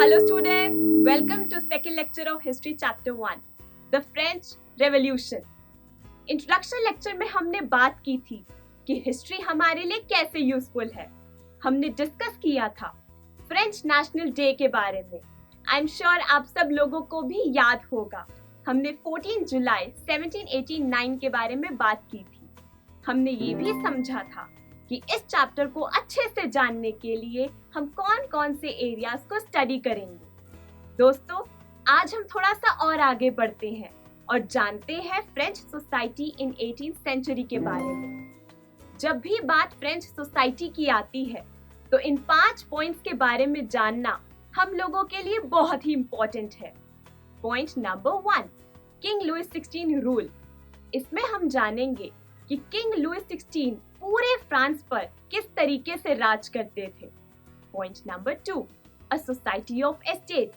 Hello students, welcome to second lecture of History Chapter 1, The French Revolution. Introduction lecture में हमने बात की थी कि हिस्ट्री हमारे लिए कैसे यूजफुल है. हमने डिस्कस किया था फ्रेंच नेशनल डे के बारे में. आई एम श्योर आप सब लोगों को भी याद होगा. हमने 14 जुलाई 1789 के बारे में बात की थी. हमने ये भी समझा था कि इस चैप्टर को अच्छे से जानने के लिए हम कौन कौन से एरियाज को स्टडी करेंगे. दोस्तों, आज हम थोड़ा सा और आगे बढ़ते हैं और जानते हैं French society in 18th century के बारे में. जब भी बात फ्रेंच सोसाइटी की आती है तो इन 5 पॉइंट्स के बारे में जानना हम लोगों के लिए बहुत ही इम्पोर्टेंट है. Point number 1, king Louis 16 rule. इसमें हम जानेंगे कि किंग लुइस 16 पूरे फ्रांस पर किस तरीके से राज करते थे. Point number 2, a society of estates.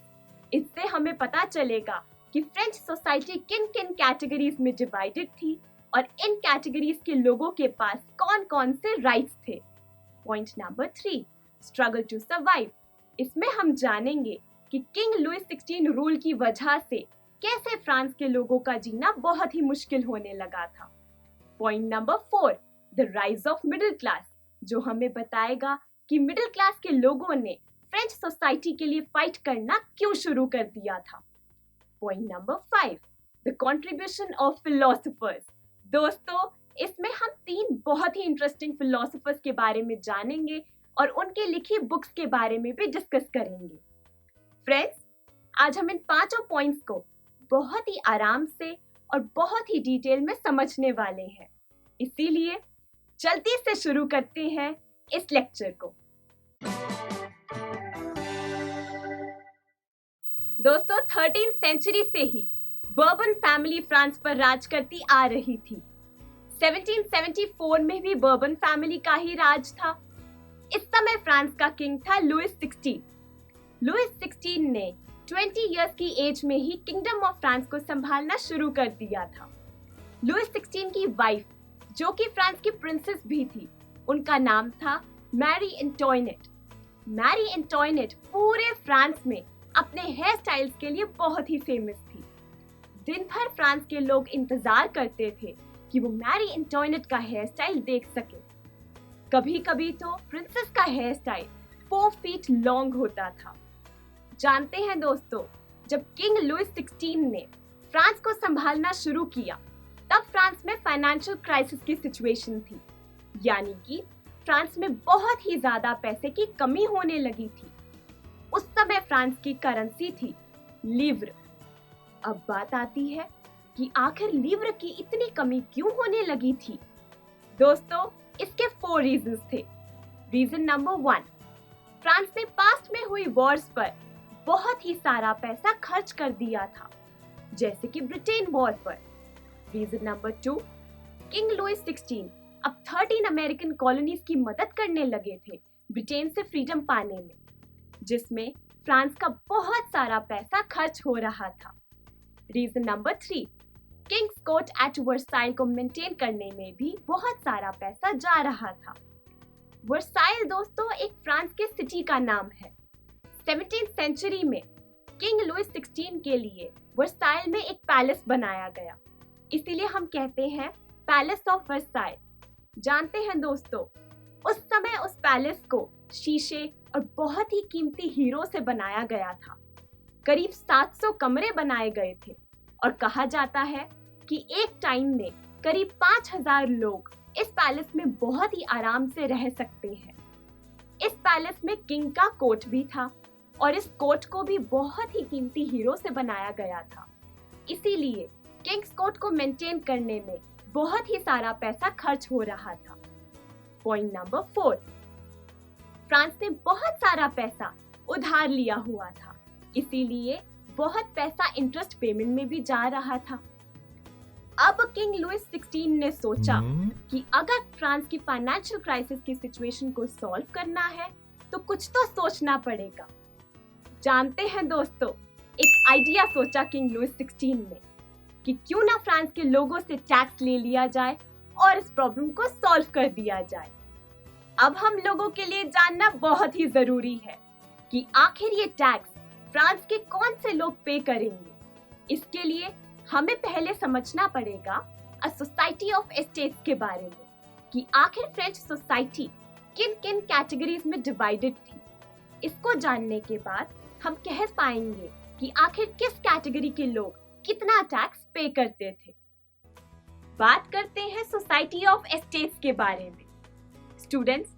इससे हमें पता चलेगा कि फ्रेंच सोसाइटी किन किन कैटेगरीज में डिवाइडेड थी और इन कैटेगरीज के लोगों के पास कौन कौन से राइट्स थे. Point number 3, struggle to survive. इसमें हम जानेंगे कि किंग लुइस 16 रूल की वजह से कैसे फ्रांस के लोगों का जीना बहुत ही मुश्किल होने लगा था. Point number 4, the rise of middle class, जो हमें बताएगा कि मिडिल क्लास के लोगों ने फ्रेंच सोसाइटी के लिए फाइट करना क्यों शुरू कर दिया था. Point number 5, the contribution of philosophers. दोस्तों, इसमें हम 3 बहुत ही इंटरेस्टिंग फिलोसोफर्स के बारे में जानेंगे और उनके लिखी बुक्स के बारे में भी डिस्कस करेंगे. फ्रेंड्स, आज हम इन 5 पॉइंट्स को बहुत ही आराम से और बहुत ही डिटेल में समझने वाले हैं. इसीलिए जल्दी से शुरू करते हैं इस लेक्चर को. दोस्तों, 13th सेंचुरी से ही बर्बन फैमिली फ्रांस पर राज करती आ रही थी. 1774 में भी बर्बन फैमिली का ही राज था. इस समय फ्रांस का किंग था लुइस 16. लुइस 16 ने 20 इयर्स की एज में ही किंगडम ऑफ फ्रांस को संभालना शुरू कर दिया था. लुइस 16 की वाइफ, जो कि फ्रांस की प्रिंसेस भी थी, उनका नाम था मैरी एंटोइनेट. मैरी एंटोइनेट पूरे फ्रांस में अपने हेयर स्टाइल्स के लिए बहुत ही फेमस थी. दिन भर फ्रांस के लोग इंतजार करते थे कि वो मैरी एंटोइनेट का हेयर स्टाइल देख सके. कभी कभी तो प्रिंसेस का हेयर स्टाइल 4 फीट लॉन्ग होता था. जानते हैं दोस्तों, जब किंग लुइस 16 ने फ्रांस को संभालना शुरू किया तब फ्रांस में फाइनेंशियल क्राइसिस की सिचुएशन थी. यानी कि फ्रांस में बहुत ही ज्यादा पैसे की कमी होने लगी थी. उस समय फ्रांस की करेंसी थी लीव्र. अब बात आती है कि आखिर लीव्र की इतनी कमी क्यों होने लगी थी. दोस्तों, इसके 4 रीजंस थे. रीजन नंबर 1, फ्रांस ने पास्ट में हुई वॉर्स पर बहुत ही सारा पैसा खर्च कर दिया था, जैसे कि ब्रिटेन वॉर पर. रीजन नंबर 2, किंग लुइस 16 अब 13 अमेरिकन कॉलोनीज की मदद करने लगे थे ब्रिटेन से फ्रीडम पाने में, जिसमें फ्रांस का बहुत सारा पैसा खर्च हो रहा था. Reason number 3, king's court at Versailles को मेंटेन करने में भी बहुत सारा पैसा जा रहा था. वर्साइल दोस्तों एक फ्रांस के सिटी का नाम है. 17th सेंचुरी में किंग लुइस 16 के लिए वर्साइल में एक पैलेस बनाया गया, इसीलिए हम कहते हैं पैलेस ऑफ वर्साइल. जानते हैं दोस्तों, उस समय उस पैलेस को शीशे और बहुत ही कीमती हीरो से बनाया गया था. करीब 700 कमरे बनाए गए थे और कहा जाता है कि एक टाइम में करीब 5000 लोग इस पैलेस में बहुत ही आराम से रह सकते हैं. इस पैलेस में किंग का कोर्ट भी था और इस कोर्ट को भी बहुत ही कीमती हीरो से बनाया गया था. इसीलिए किंग्स कोर्ट को मेंटेन करने में बहुत ही सारा पैसा खर्च हो रहा था. पॉइंट नंबर 4, फ्रांस ने बहुत सारा पैसा उधार लिया हुआ था, इसीलिए बहुत पैसा इंटरेस्ट पेमेंट में भी जा रहा था. अब किंग लुइस 16 ने सोचा कि अगर फ्रांस की फाइनेंशियल क्राइसिस की सिचुएशन को सॉल्व करना है तो कुछ तो सोचना पड़ेगा. जानते हैं दोस्तों, एक आइडिया सोचा किंग लुइस 16 ने कि क्यों ना फ्रांस के लोगों से टैक्स ले लिया जाए और इस प्रॉब्लम को सॉल्व कर दिया जाए. अब हम लोगों के लिए जानना बहुत ही जरूरी है कि आखिर ये टैक्स फ्रांस के कौन से लोग पे करेंगे? इसके लिए हमें पहले समझना पड़ेगा अ सोसाइटी ऑफ एस्टेट्स के बारे में कि आखिर फ्रेंच सोसाइटी किन किन कैटेगरीज में डिवाइडेड थी। इसको जानने के बाद हम कह पाएंगे कि आखिर किस कैटेगरी के लोग कितना टैक्स पे करते थे। बात करते हैं सोसाइटी ऑफ एस्टेट्स के बारे में। स्टूडेंट्स,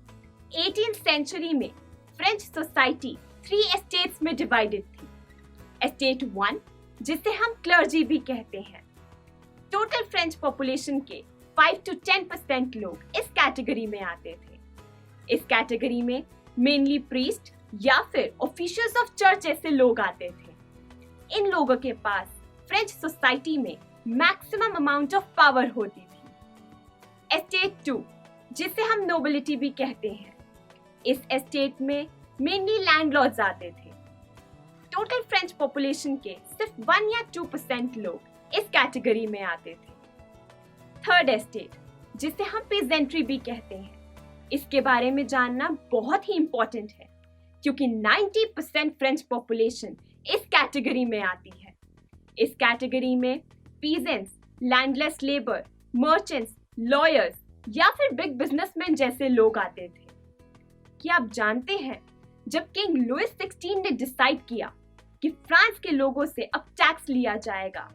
18th सेंचुरी में फ्रेंच सोसाइटी 3 एस्टेट्स में डिवाइडेड थी। एस्टेट 1, जिसे हम क्लर्जी भी कहते हैं। टोटल फ्रेंच पॉपुलेशन के 5 to 10% लोग इस कैटेगरी में आते थे। इस कैटेगरी में मेनली प्रीस्ट या फिर ऑफिशियल्स ऑफ चर्च ऐसे लोग आते थे। इन लोगों के पास फ्रेंच सोसाइटी में मैक्सिमम अमाउंट ऑफ पावर होती थी। एस्टेट 2, जिसे हम नोबिलिटी भी कहते हैं। इस एस्टेट में मेनली लैंडलॉर्ड्स आते थे। टोटल फ्रेंच पॉपुलेशन के सिर्फ 1 या 2% लोग इस कैटेगरी में आते थे। थर्ड एस्टेट, जिसे हम पेजेंट्री भी कहते हैं। इसके बारे में जानना बहुत ही इंपॉर्टेंट है क्योंकि 90% फ्रेंच पॉपुलेशन इस कैटेगरी में आती है। इस कैटेगरी में peasants, landless labour, merchants, lawyers या फिर बिग बिजनेसमैन जैसे लोग आते थे। क्या आप जानते हैं, जब किंग लुइस 16 ने डिसाइड किया कि फ्रांस के लोगों से अब टैक्स लिया जाएगा,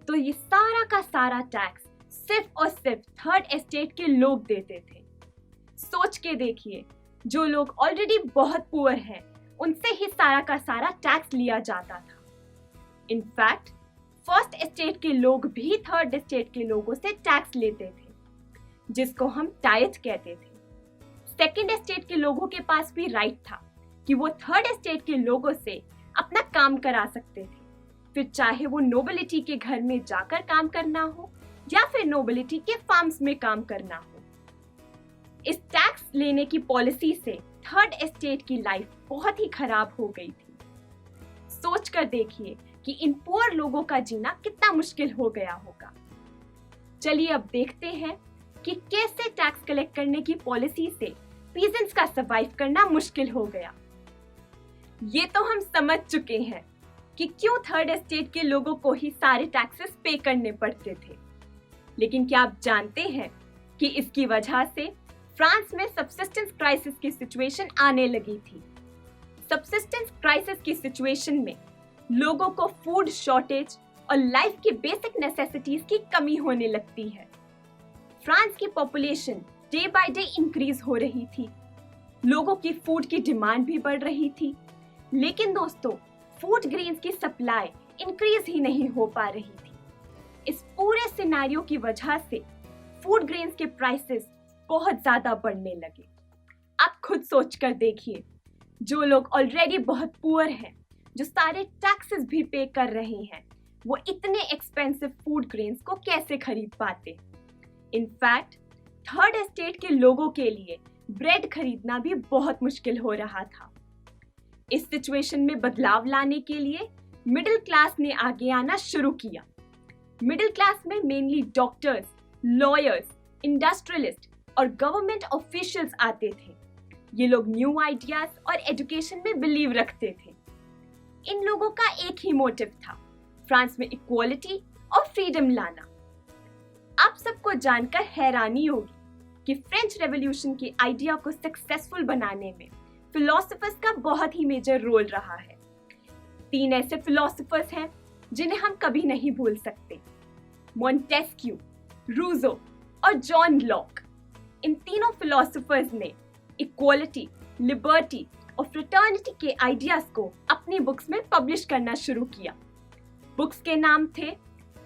तो ये सारा का सारा टैक्स सिर्फ और सिर्फ थर्ड एस्टेट के लोग देते थे। सोच के देखिए, जो लोग ऑलरेडी बहुत पुअर हैं, उनसे ही सारा का सारा टैक्स लिया जाता था। इनफैक्ट फर्स्ट एस्टेट के लोग भी थर्ड एस्टेट के लोगों से टैक्स लेते थे, जिसको हम टाइथ कहते थे। सेकंड एस्टेट के लोगों के पास भी राइट था कि वो थर्ड एस्टेट के लोगों से अपना काम करा सकते थे, फिर चाहे वो नोबिलिटी के घर में जाकर काम करना हो या फिर नोबिलिटी के फार्म्स में काम करना हो। इस टैक्स लेने की पॉलिसी से थर्ड एस्टेट की लाइफ बहुत ही खराब हो गई थी। सोच कर देखिए कि इन पुअर लोगों का जीना कितना मुश्किल हो गया होगा। चलिए अब देखते हैं कि कैसे टैक्स कलेक्ट करने की पॉलिसी से पीजेंट्स का सर्वाइव करना मुश्किल हो गया। ये तो हम समझ चुके हैं कि क्यों थर्ड एस्टेट के लोगों को ही सारे टैक्सेस पे करने पड़ते थे। लेकिन क्या आप जानते हैं कि इसकी वजह से फ्रांस में सबसिस्टेंस क्राइसिस की सिचुएशन आने लगी थी। सबसिस्टेंस क्राइसिस की सिचुएशन में लोगों को फूड शॉर्टेज और लाइफ की बेसिक नेसेसिटीज की कमी होने लगती है। फ्रांस की population day by day increase हो रही थी। लोगों की फूड की डिमांड भी बढ़ रही थी, लेकिन दोस्तों फूड ग्रेन्स की सप्लाई इंक्रीज ही नहीं हो पा रही थी। इस पूरे सिनेरियो की वजह से फूड ग्रेन्स के प्राइसेस बहुत ज्यादा बढ़ने लगे। आप खुद सोच कर देखिए, जो लोग ऑलरेडी बहुत पुअर हैं, जो सारे टैक्सेस भी पे कर रहे हैं, वो इतने एक्सपेंसिव फूड ग्रेन्स को कैसे खरीद पाते। इनफैक्ट थर्ड एस्टेट के लोगों के लिए ब्रेड खरीदना भी बहुत मुश्किल हो रहा था। इस सिचुएशन में बदलाव लाने के लिए मिडिल क्लास ने आगे आना शुरू किया। मिडिल क्लास में मेनली डॉक्टर्स, लॉयर्स, इंडस्ट्रियलिस्ट और गवर्नमेंट ऑफिशियल्स आते थे। ये लोग न्यू आइडियाज और एजुकेशन में बिलीव रखते थे। इन लोगों का एक ही मोटिव था, फ्रांस में इक्वालिटी और फ्रीडम लाना। आप सबको जानकर हैरानी होगी कि फ्रेंच रेवोल्यूशन के आइडिया को सक्सेसफुल बनाने में फिलोसोफर्स का बहुत ही मेजर रोल रहा है। 3 ऐसे फिलोसोफर्स हैं जिन्हें हम कभी नहीं भूल सकते, मॉन्टेस्क्यू, रूसो और जॉन लॉक। इन तीनों फिलोसोफर्स ने इक्वालिटी, लिबर्टी और फ्रेटर्निटी के आइडियाज को अपनी बुक्स में पब्लिश करना शुरू किया। बुक्स के नाम थे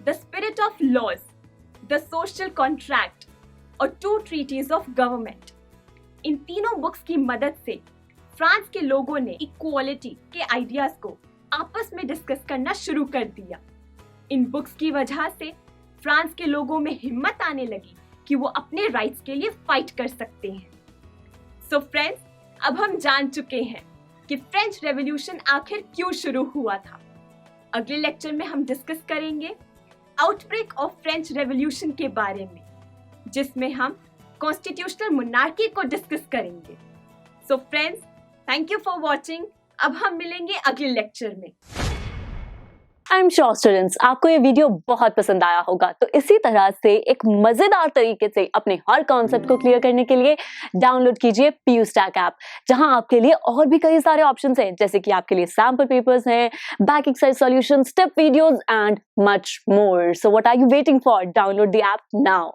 the spirit of laws, the social contract और 2 ट्रीटीज ऑफ गवर्नमेंट। इन तीनों बुक्स की मदद से फ्रांस के लोगों ने इक्वालिटी के आइडियाज को आपस में डिस्कस करना शुरू कर दिया। इन बुक्स की वजह से फ्रांस के लोगों में हिम्मत आने लगी कि वो अपने राइट्स के लिए फाइट कर सकते हैं। सो फ्रेंड्स, अब हम जान चुके हैं कि फ्रेंच रेवोल्यूशन आखिर क्यों शुरू हुआ था। अगले लेक्चर में हम डिस्कस करेंगे आउटब्रेक ऑफ फ्रेंच रेवोल्यूशन के बारे में, जिसमें हम कॉन्स्टिट्यूशनल मोनार्की को डिस्कस करेंगे। So friends, thank you for watching. अब हम मिलेंगे अगले लेक्चर में। आई एम श्योर स्टूडेंट्स आपको ये वीडियो बहुत पसंद आया होगा, तो इसी तरह से एक मजेदार तरीके से अपने हर कॉन्सेप्ट को क्लियर करने के लिए डाउनलोड कीजिए PU Stack ऐप, जहां आपके लिए और भी कई सारे ऑप्शंस हैं, जैसे कि आपके लिए सैंपल पेपर्स हैं, back exercise solution, step videos and much more. So what are you waiting for? Download the app now.